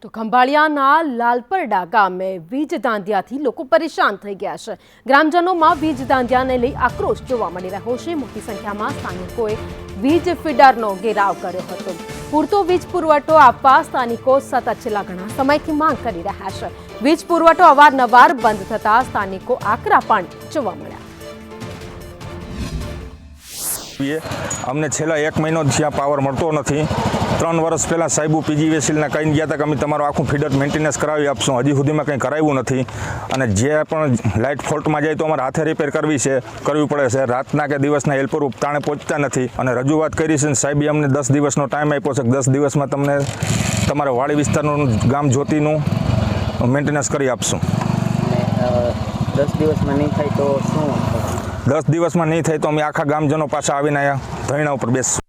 તો ખંભાળિયાના લાલપરડા ગામે વીજ દાંધિયાથી લોકો પરેશાન થઈ ગયા છે। ગ્રામજનોમાં વીજ દાંધિયાને લઈ આક્રોશ જોવા મળી રહ્યો છે। મોટી સંખ્યામાં સ્થાનિકોએ વીજ ફીડરનો ઘેરાવ કર્યો હતો। પૂરતો વીજ પુરવઠો આપવા સ્થાનિકો સતત છેલ્લા ઘણા સમયથી માંગ કરી રહ્યા છે। વીજ પુરવઠો અવારનવાર બંધ થતા સ્થાનિકો આકરા પાણી જોવા મળ્યા। અમને છેલ્લા 1 મહિનો જ્યાં પાવર મળતો નથી। 3 વર્ષ પહેલાં સાહેબુ પીજીવીસીએલને કહીને ગયા હતા કે અમે તમારું આખું ફીડર મેન્ટેનન્સ કરાવી આપશું। હજી સુધીમાં કંઈ કરાવ્યું નથી અને જે પણ લાઇટ ફોલ્ટમાં જાય તો અમારે હાથે રિપેર કરવી પડે છે। રાતના કે દિવસના હેલ્પર તાણે પહોંચતા નથી અને રજૂઆત કરી છે। સાહેબે અમને 10 દિવસનો ટાઈમ આપ્યો છે કે 10 દિવસમાં તમને તમારા વાડી વિસ્તારનું ગામ જ્યોતિનું મેન્ટેનન્સ કરી આપશું। 10 દિવસમાં નહીં થાય તો શું? 10 દિવસમાં નહીં થાય તો અમે આખા ગામજનો પાછા આવીને અહીંયા ધરણા ઉપર બેસશું।